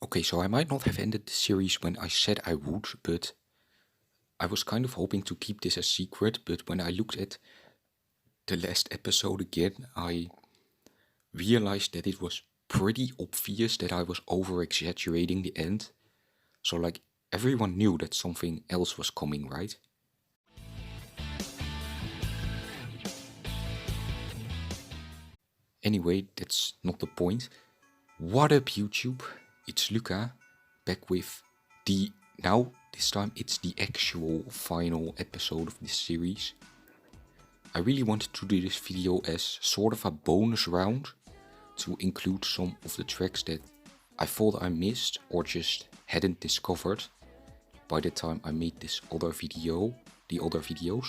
Okay, so I might not have ended the series when I said I would, but I was kind of hoping to keep this a secret, but when I looked at the last episode again, I realized that it was pretty obvious that I was over-exaggerating the end. So like, everyone knew that something else was coming, right? Anyway, that's not the point. What up, YouTube? It's Luca, back with this time it's the actual final episode of this series. I really wanted to do this video as sort of a bonus round to include some of the tracks that I thought I missed or just hadn't discovered by the time I made the other videos.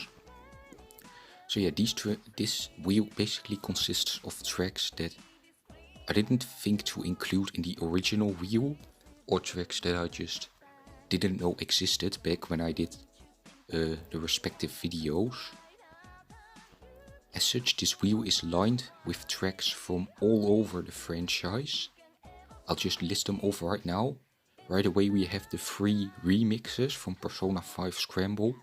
So yeah, this wheel basically consists of tracks that I didn't think to include in the original wheel, or tracks that I just didn't know existed back when I did the respective videos. As such, this wheel is lined with tracks from all over the franchise. I'll just list them off right now. Right away we have the 3 remixes from Persona 5 Scramble.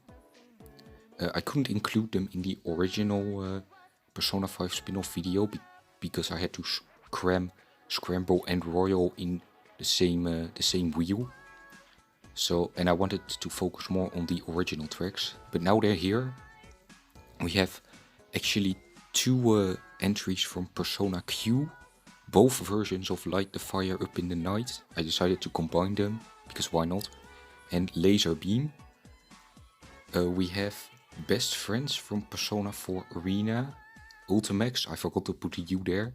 I couldn't include them in the original Persona 5 spin-off video because I had to cram Scramble and Royal in the same wheel. So, and I wanted to focus more on the original tracks, but now they're here. We have actually 2 entries from Persona Q, both versions of Light the Fire Up in the Night. I decided to combine them, because why not? And Laser Beam. We have Best Friends from Persona 4 Arena. Ultimax, I forgot to put a U there.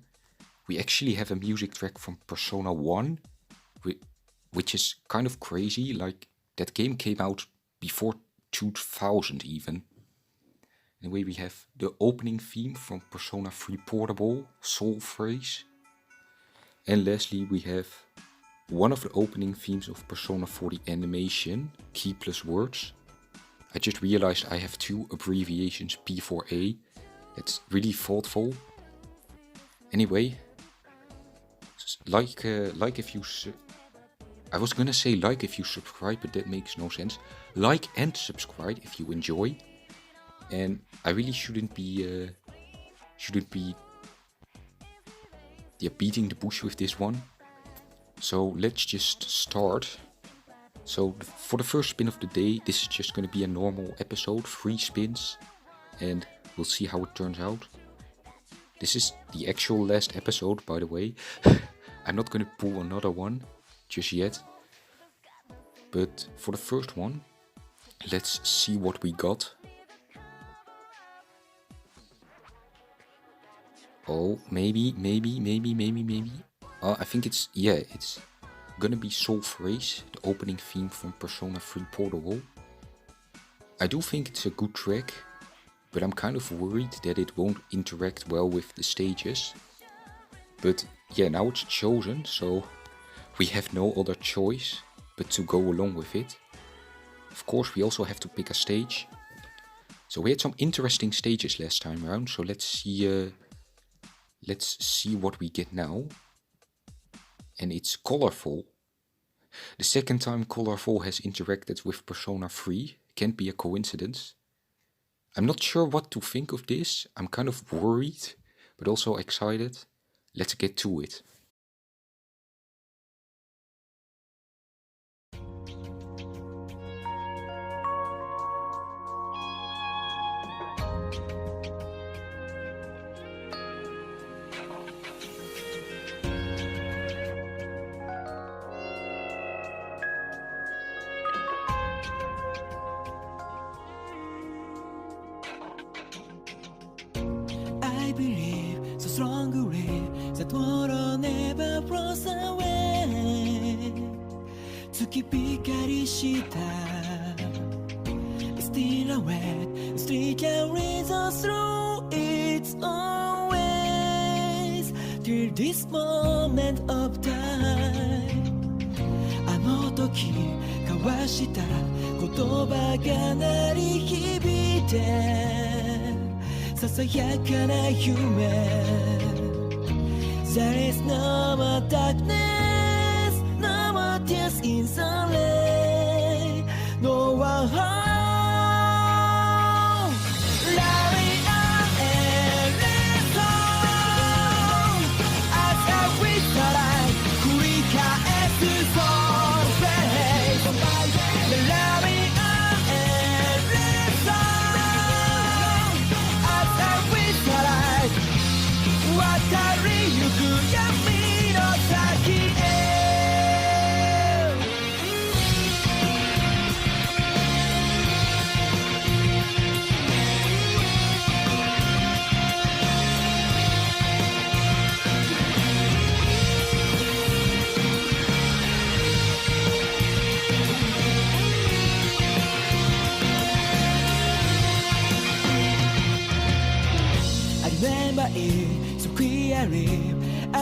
We actually have a music track from Persona 1, which is kind of crazy, like that game came out before 2000 even. Anyway, we have the opening theme from Persona 3 Portable, Soul Phrase. And lastly, we have one of the opening themes of Persona 4 the animation, Key plus Words. I just realized I have 2 abbreviations, P4A. That's really thoughtful. Anyway, like if you I was gonna say like if you subscribe, but that makes no sense. Like and subscribe if you enjoy. And I really shouldn't be beating the bush with this one. So let's just start. So for the first spin of the day, this is just gonna be a normal episode, 3 spins, and we'll see how it turns out. This is the actual last episode, by the way. I'm not gonna pull another one just yet. But for the first one, let's see what we got. Oh, maybe. I think it's gonna be Soul Phrase, the opening theme from Persona 3 Portable. I do think it's a good track, but I'm kind of worried that it won't interact well with the stages. But yeah, now it's chosen, so we have no other choice but to go along with it. Of course, we also have to pick a stage. So we had some interesting stages last time around, so let's see what we get now. And it's Colorful. The second time Colorful has interacted with Persona 3. Can't be a coincidence. I'm not sure what to think of this. I'm kind of worried, but also excited. Let's get to it. I believe so strongly that water never flows away. 月光した It's still a wet street carries us through its own ways till this moment of time. あの時交わした言葉が鳴り響いてささやかな夢 There is no more darkness, no more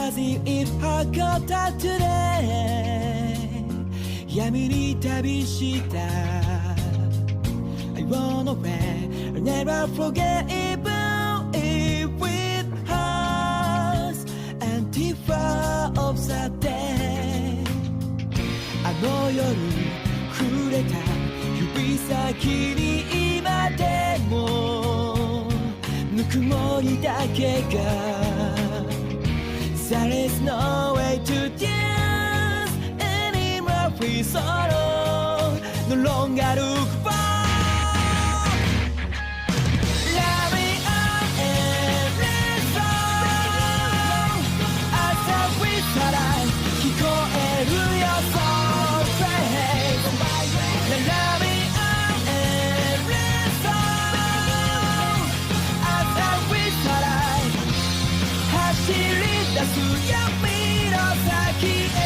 as if I got that today 闇に旅した I run away I'll never forget even if it hurts Antifa of that day あの夜触れた指先に今でもぬくもりだけが There is no way to dance anymore free sorrow No longer look back Love me up and let's go 朝見たら聞こえるよ So fake Love me up and let's go 朝見たら走り出す闇の先へ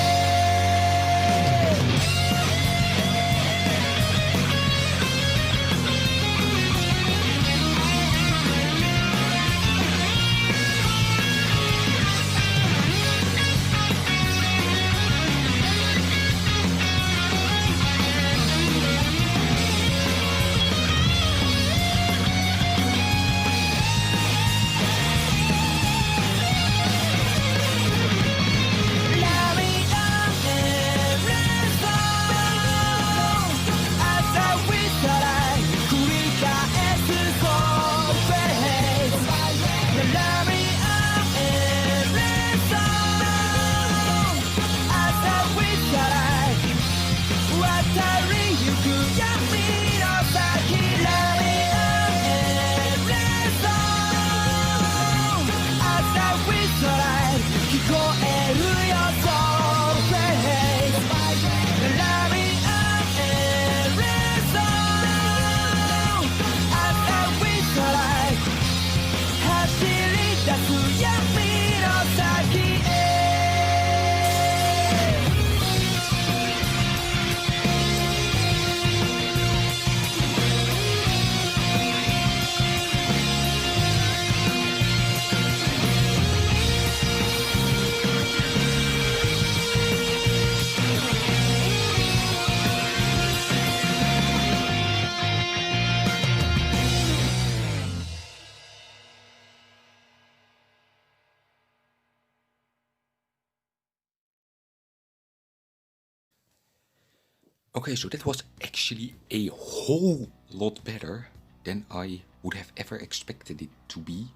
Okay, so that was actually a whole lot better than I would have ever expected it to be.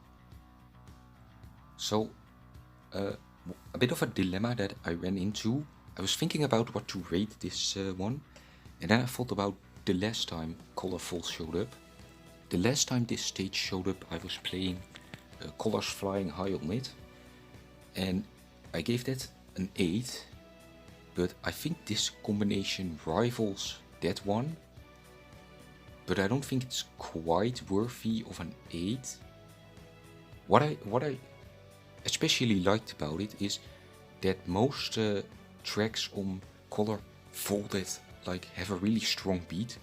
So, a bit of a dilemma that I ran into. I was thinking about what to rate this one, and then I thought about the last time Colorful showed up. The last time this stage showed up, I was playing Colors Flying High on it, and I gave that an 8. But I think this combination rivals that one. But I don't think it's quite worthy of an 8. What I especially liked about it is that most tracks on Color Folded like have a really strong beat,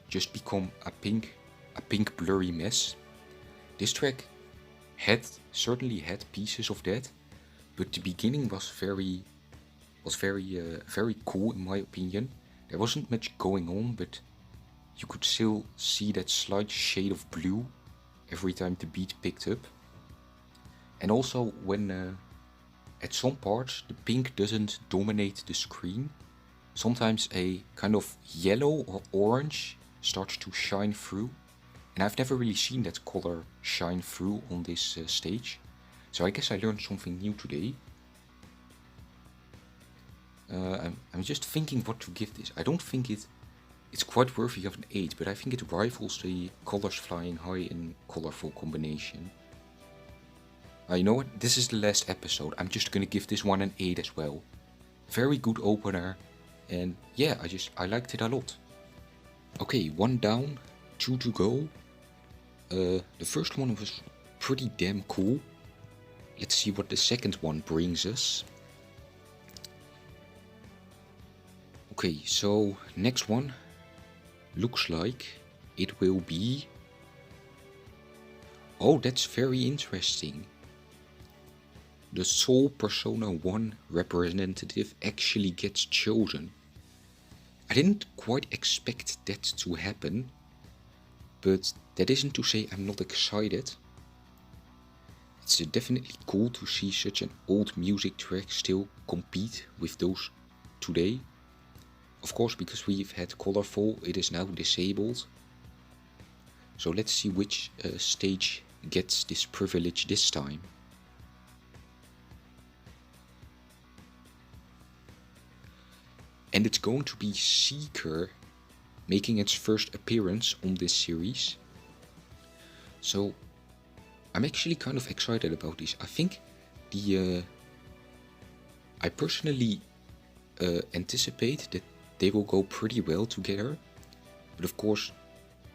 just become a pink blurry mess. This track certainly had pieces of that, but the beginning was very cool in my opinion. There wasn't much going on, but you could still see that slight shade of blue every time the beat picked up. And also when at some parts the pink doesn't dominate the screen, sometimes a kind of yellow or orange starts to shine through, and I've never really seen that color shine through on this stage, so I guess I learned something new today. I'm just thinking what to give this. I don't think it's quite worthy of an 8, but I think it rivals the Colors Flying High in colorful combination. You know what? This is the last episode. I'm just gonna give this one an 8 as well. Very good opener, and yeah, I liked it a lot. Okay, 1 down, 2 to go. The first one was pretty damn cool. Let's see what the second one brings us. Okay, so next one looks like it will be... Oh, that's very interesting. the sole Persona 1 representative actually gets chosen. I didn't quite expect that to happen, but that isn't to say I'm not excited. It's definitely cool to see such an old music track still compete with those today. Of course, because we've had Colorful, it is now disabled. So let's see which stage gets this privilege this time. And it's going to be Seeker making its first appearance on this series. So I'm actually kind of excited about this. I think I personally anticipate that they will go pretty well together. But of course,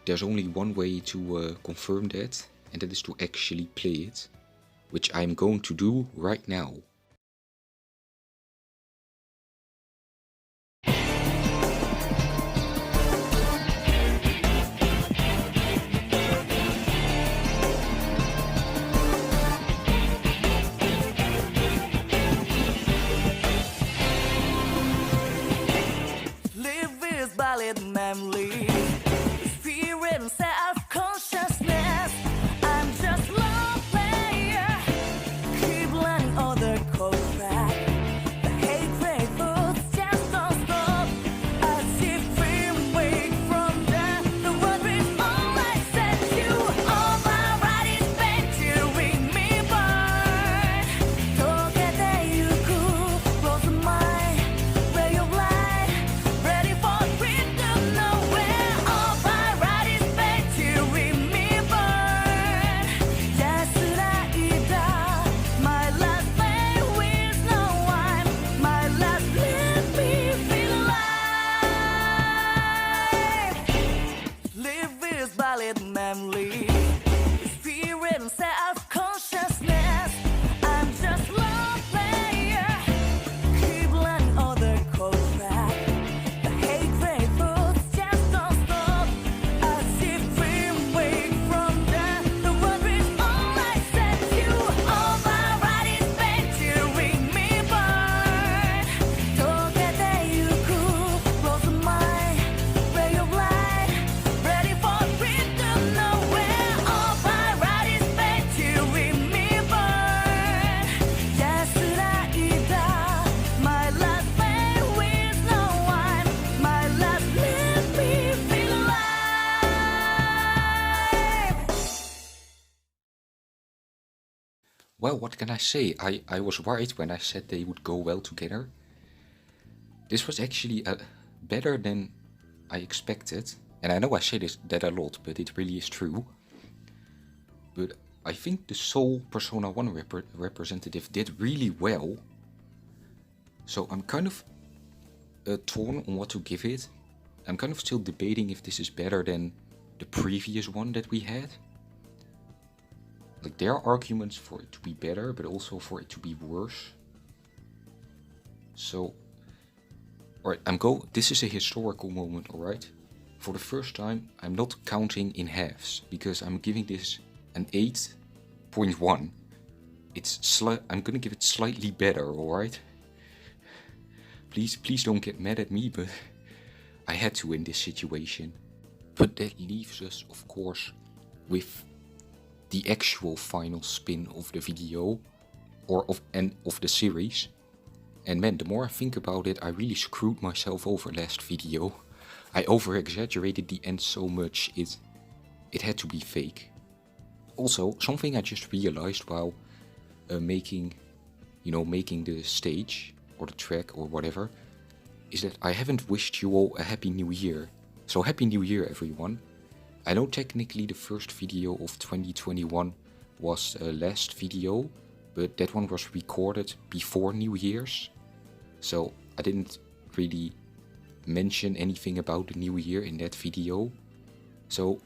there's only one way to confirm that, and that is to actually play it, which I'm going to do right now. Live with valid memory, experience self-consciousness. I'm just one player, keep learning other code track. The hatred thoughts just don't stop. I see free wake from there. The world is all I said to. All my right is venturing me burn. Tokete yuku, close my ray of light. Ready for freedom nowhere. All my right is venturing me burn. Yasuraida, my last play with no one. My last let me feel alive. Live with valid memory, experience self-consciousness. I'm just one player, keep learning other code track. The hatred thoughts just don't stop. I see free wake from there. The world is all I said to. All my right is venturing me burn. Tokete yuku, close my ray of light. Ready for freedom nowhere. All my right is venturing me burn. Yasuraida, my last play with no one. My last let me feel alive. Well, what can I say? I was right when I said they would go well together. This was actually better than I expected. And I know I say that a lot, but it really is true. But I think the sole Persona 1 representative did really well. So I'm kind of torn on what to give it. I'm kind of still debating if this is better than the previous one that we had. Like, there are arguments for it to be better, but also for it to be worse. So, alright, this is a historical moment, alright? For the first time, I'm not counting in halves, because I'm giving this an 8.1. I'm gonna give it slightly better, alright? Please don't get mad at me, but I had to in this situation. But that leaves us, of course, with the actual final spin of the video, of the series. And man, the more I think about it, I really screwed myself over last video. I over-exaggerated the end so much, it had to be fake. Also, something I just realized while making the stage, or the track, or whatever, is that I haven't wished you all a Happy New Year. So Happy New Year, everyone. I know technically the first video of 2021 was last video, but that one was recorded before New Year's. So I didn't really mention anything about the new year in that video. So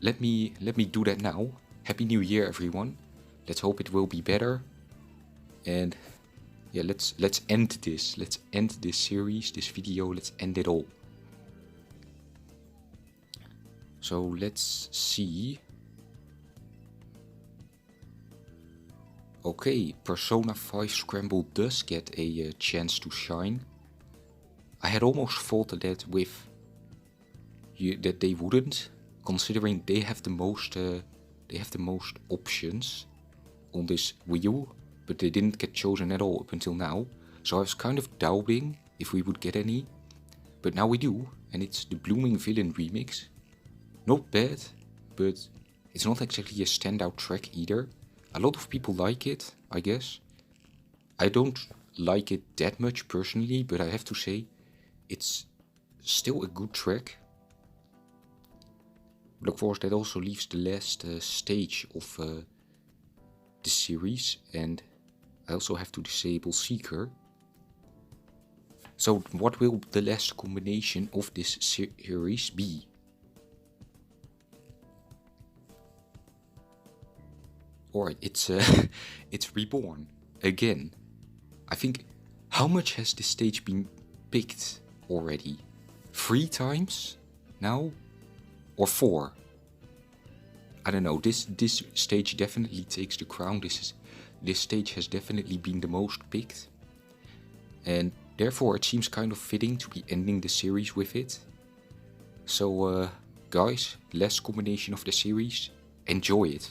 let me do that now. Happy New Year, everyone. Let's hope it will be better. And yeah, let's end this. Let's end this series, this video. Let's end it all. So let's see. Okay, Persona 5 Scramble does get a chance to shine. I had almost thought that that they wouldn't, considering they have the most options on this wheel, but they didn't get chosen at all up until now. So I was kind of doubting if we would get any, but now we do, and it's the Blooming Villain remix. Not bad, but it's not exactly a standout track either. A lot of people like it, I guess. I don't like it that much personally, but I have to say, it's still a good track. But of course that also leaves the last stage of the series, and I also have to disable Seeker. So what will the last combination of this series be? Alright, it's it's Reborn again. I think, how much has this stage been picked already? 3 times now? Or 4? I don't know, this stage definitely takes the crown. This stage has definitely been the most picked, and therefore it seems kind of fitting to be ending the series with it. So guys, last combination of the series, enjoy it.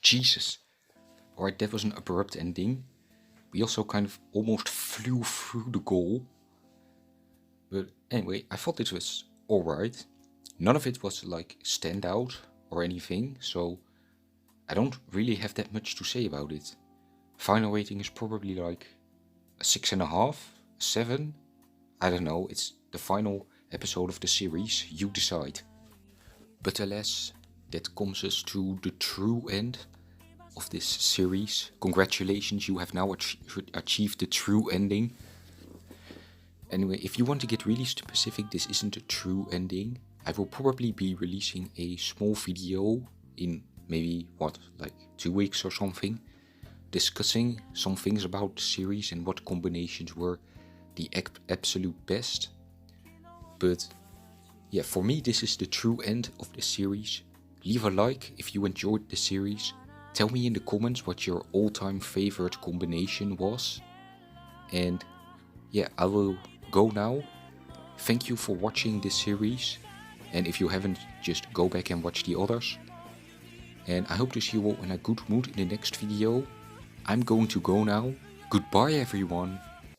Jesus. Alright, that was an abrupt ending. We also kind of almost flew through the goal. But anyway, I thought this was alright. None of it was like standout or anything, so I don't really have that much to say about it. Final rating is probably like a 6.5, 7. I don't know, it's the final episode of the series, you decide. But alas, that comes us to the true end of this series. Congratulations, you have now achieved the true ending. Anyway, if you want to get really specific, this isn't a true ending. I will probably be releasing a small video in maybe, like 2 weeks or something, discussing some things about the series and what combinations were the absolute best. But yeah, for me this is the true end of the series. Leave a like if you enjoyed the series. Tell me in the comments what your all-time favorite combination was. And yeah, I will go now. Thank you for watching this series. And if you haven't, just go back and watch the others. And I hope to see you all in a good mood in the next video. I'm going to go now. Goodbye everyone.